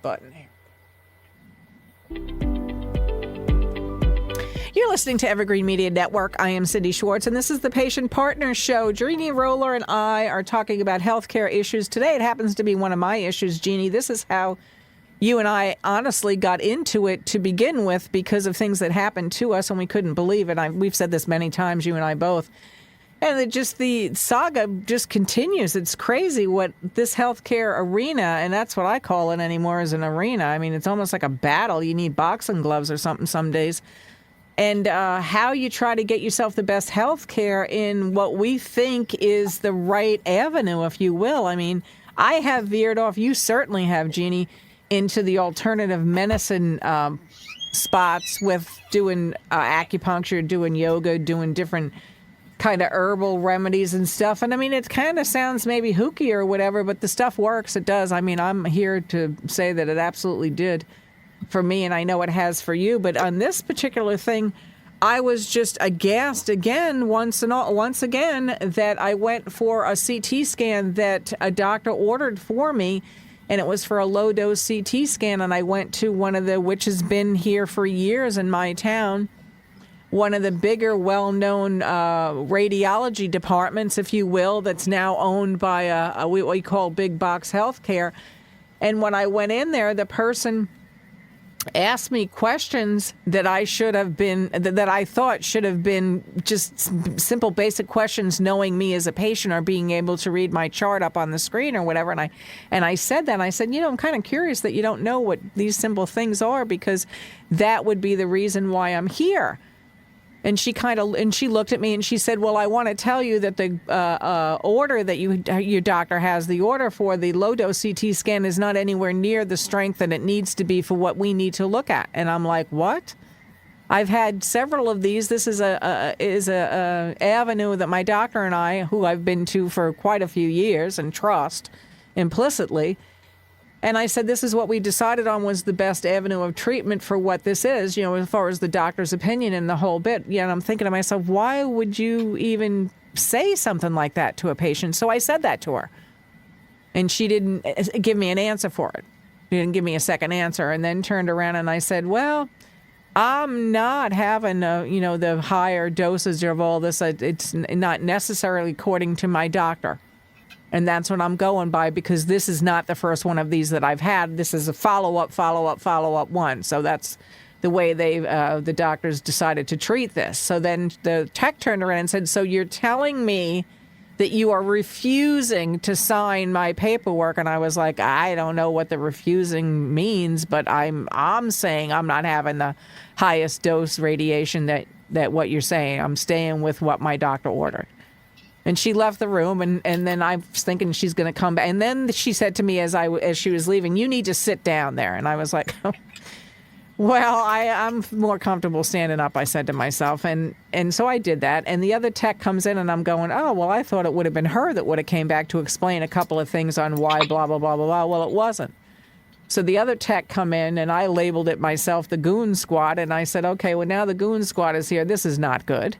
Button here. You're listening to Evergreen Media Network. I am Cindy Schwartz, and this is the Patient Partners Show. Jeannie Roller and I are talking about healthcare issues. Today, it happens to be one of my issues, Jeannie. This is how you and I honestly got into it to begin with because of things that happened to us, and we couldn't believe it. We've said this many times, you and I both. And the saga just continues. It's crazy what this healthcare arena, and that's what I call it anymore, is an arena. I mean, it's almost like a battle. You need boxing gloves or something some days. And how you try to get yourself the best healthcare in what we think is the right avenue, if you will. I mean, I have veered off. You certainly have, Jeannie, into the alternative medicine spots with doing acupuncture, doing yoga, doing different kind of herbal remedies and stuff. And I mean, it kind of sounds maybe hooky or whatever, but the stuff works. It does. I mean, I'm here to say that it absolutely did for me, and I know it has for you. But on this particular thing, I was just aghast again, once again, that I went for a CT scan that a doctor ordered for me, and it was for a low-dose CT scan, and I went to one of the, which has been here for years in my town, one of the bigger, well-known radiology departments, if you will, that's now owned by what we call big box healthcare. And when I went in there, the person asked me questions that I thought should have been just simple, basic questions, knowing me as a patient or being able to read my chart up on the screen or whatever. And I said that. I said, I'm kind of curious that you don't know what these simple things are, because that would be the reason why I'm here. And she looked at me and she said, well, I want to tell you that the order that your doctor has, the order for the low-dose CT scan is not anywhere near the strength that it needs to be for what we need to look at. And I'm like, what? I've had several of these. This is a avenue that my doctor and I, who I've been to for quite a few years and trust implicitly. And I said, this is what we decided on was the best avenue of treatment for what this is, as far as the doctor's opinion and the whole bit. And I'm thinking to myself, why would you even say something like that to a patient? So I said that to her. And she didn't give me an answer for it. She didn't give me a second answer, and then turned around and I said, well, I'm not having, the higher dosage of all this. It's not necessarily according to my doctor. And that's what I'm going by, because this is not the first one of these that I've had. This is a follow-up one. So that's the way the doctors decided to treat this. So then the tech turned around and said, so you're telling me that you are refusing to sign my paperwork? And I was like, I don't know what the refusing means, but I'm saying I'm not having the highest dose radiation that what you're saying. I'm staying with what my doctor ordered. And she left the room, and then I was thinking she's going to come back. And then she said to me as she was leaving, you need to sit down there. And I was like, well, I'm more comfortable standing up, I said to myself. And so I did that. And the other tech comes in, and I'm going, oh, well, I thought it would have been her that would have came back to explain a couple of things on why blah, blah, blah, blah, blah. Well, it wasn't. So the other tech come in, and I labeled it myself the Goon Squad. And I said, okay, well, now the Goon Squad is here. This is not good.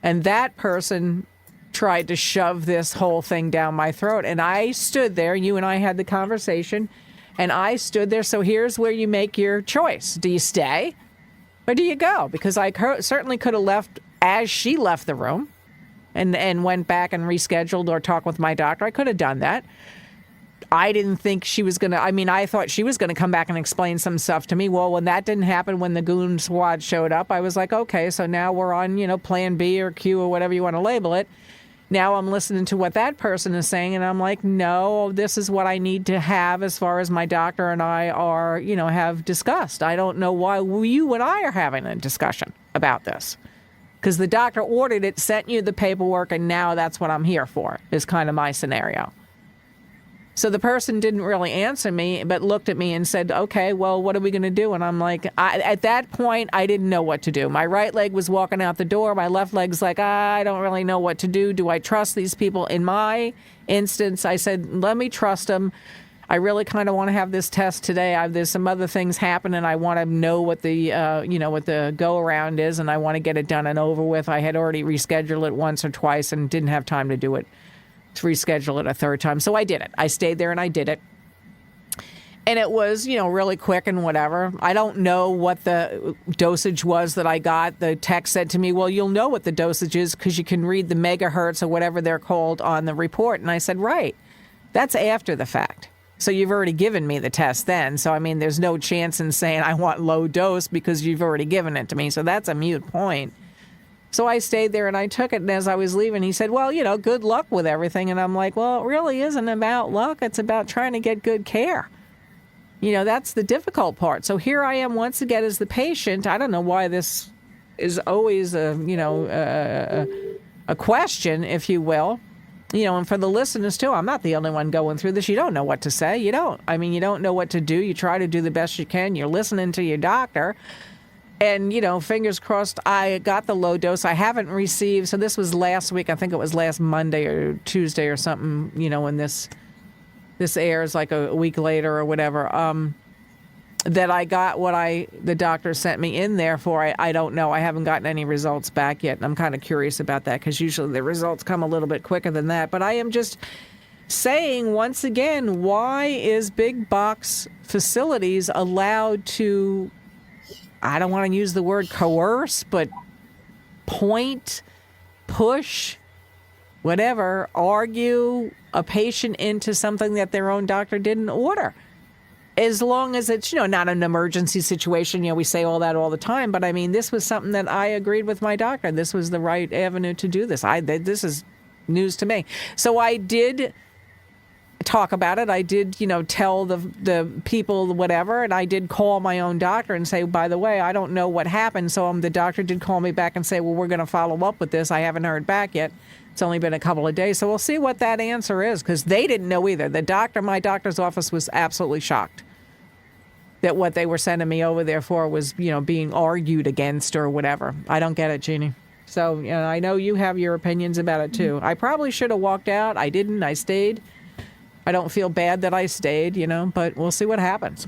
And that person tried to shove this whole thing down my throat. And I stood there. You and I had the conversation. And I stood there. So here's where you make your choice. Do you stay or do you go? Because I certainly could have left as she left the room and went back and rescheduled or talked with my doctor. I could have done that. I didn't think she was going to, I thought she was going to come back and explain some stuff to me. Well, when that didn't happen, when the Goon Squad showed up, I was like, okay, so now we're on, plan B or Q or whatever you want to label it. Now I'm listening to what that person is saying, and I'm like, no, this is what I need to have as far as my doctor and I are, have discussed. I don't know why you and I are having a discussion about this. Because the doctor ordered it, sent you the paperwork, and now that's what I'm here for, is kind of my scenario. So the person didn't really answer me, but looked at me and said, okay, well, what are we going to do? And I'm like, at that point, I didn't know what to do. My right leg was walking out the door. My left leg's like, I don't really know what to do. Do I trust these people? In my instance, I said, let me trust them. I really kind of want to have this test today. There's some other things happening. I want to know what the, what the go-around is, and I want to get it done and over with. I had already rescheduled it once or twice and didn't have time to do it, to reschedule it a third time. So I did it. I stayed there and I did it. And it was, really quick and whatever. I don't know what the dosage was that I got. The text said to me, well, you'll know what the dosage is because you can read the megahertz or whatever they're called on the report. And I said, right, that's after the fact. So you've already given me the test then. So, there's no chance in saying I want low dose because you've already given it to me. So that's a moot point. So I stayed there and I took it. And as I was leaving, he said, well, good luck with everything. And I'm like, well, it really isn't about luck. It's about trying to get good care. That's the difficult part. So here I am once again as the patient. I don't know why this is always a question, if you will. And for the listeners too, I'm not the only one going through this. You don't know what to say. You don't. You don't know what to do. You try to do the best you can. You're listening to your doctor. And, fingers crossed, I got the low dose. I haven't received, so this was last week. I think it was last Monday or Tuesday or something, when this airs like a week later or whatever, that I got what the doctor sent me in there for. I don't know. I haven't gotten any results back yet. And I'm kind of curious about that because usually the results come a little bit quicker than that. But I am just saying once again, why is big box facilities allowed to, I don't want to use the word coerce, but point, push, whatever, argue a patient into something that their own doctor didn't order? As long as it's, not an emergency situation. We say all that all the time. But, this was something that I agreed with my doctor. This was the right avenue to do this. This is news to me. So I did talk about it. I did, tell the people whatever, and I did call my own doctor and say, by the way, I don't know what happened. So the doctor did call me back and say, well, we're going to follow up with this. I haven't heard back yet. It's only been a couple of days. So we'll see what that answer is because they didn't know either. My doctor's office was absolutely shocked that what they were sending me over there for was, being argued against or whatever. I don't get it, Jeannie. So, I know you have your opinions about it too. I probably should have walked out. I didn't. I stayed. I don't feel bad that I stayed, but we'll see what happens.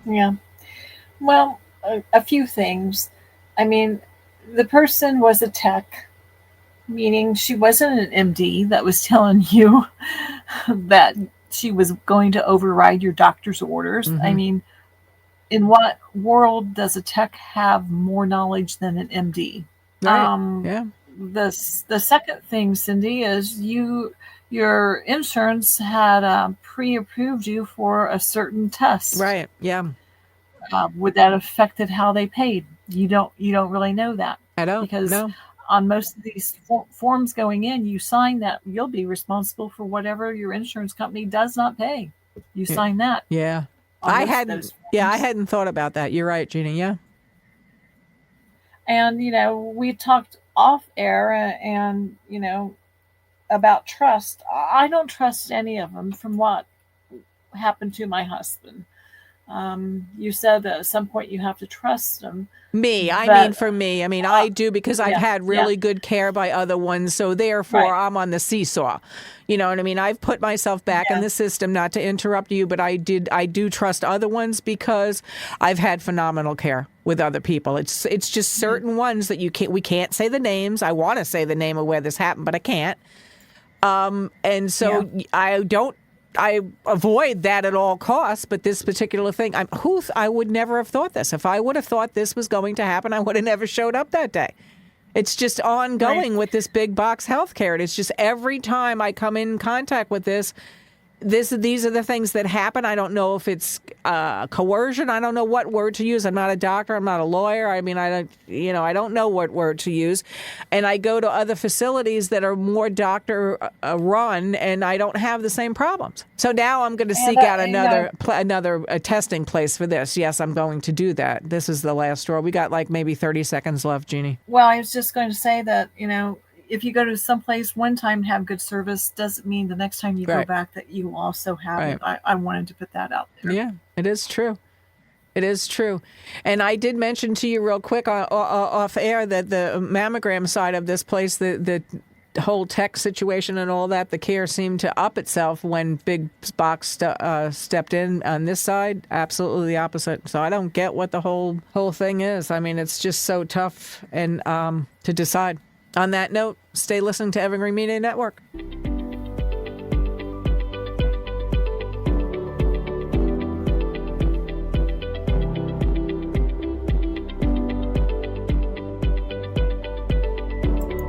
Yeah. Well, a few things. The person was a tech, meaning she wasn't an MD that was telling you that she was going to override your doctor's orders. Mm-hmm. In what world does a tech have more knowledge than an MD? Right. Yeah. The second thing, Cindy, is your insurance had pre-approved you for a certain test. Right. Yeah. Would that affected how they paid? You don't really know that. I don't. Because no. On most of these forms going in, you sign that you'll be responsible for whatever your insurance company does not pay. You sign that. Yeah. I hadn't thought about that. You're right, Jeannie. Yeah. And, we talked off air and, about trust. I don't trust any of them from what happened to my husband. You said that at some point you have to trust them. For me. I do because I've had really good care by other ones. So therefore, I'm on the seesaw. You know what I mean? I've put myself back in the system, not to interrupt you, but I do trust other ones because I've had phenomenal care with other people. It's just certain ones that we can't say the names. I want to say the name of where this happened, but I can't. And so I avoid that at all costs, but this particular thing, I would never have thought this. If I would have thought this was going to happen, I would have never showed up that day. It's just ongoing with this big box healthcare. And it's just every time I come in contact with this, these are the things that happen. I don't know if it's coercion. I don't know what word to use. I'm not a doctor. I'm not a lawyer. I don't know what word to use. And I go to other facilities that are more doctor run, and I don't have the same problems. So now I'm going to seek out another testing place for this. Yes, I'm going to do that. This is the last straw. We got like maybe 30 seconds left, Jeannie. Well, I was just going to say that, if you go to some place one time and have good service, doesn't mean the next time you go back that you also have it. I wanted to put that out there. Yeah, it is true. It is true. And I did mention to you real quick off air that the mammogram side of this place, the whole tech situation and all that, the care seemed to up itself when Big Box stepped in on this side. Absolutely the opposite. So I don't get what the whole thing is. It's just so tough and to decide. On that note, stay listening to Evergreen Media Network.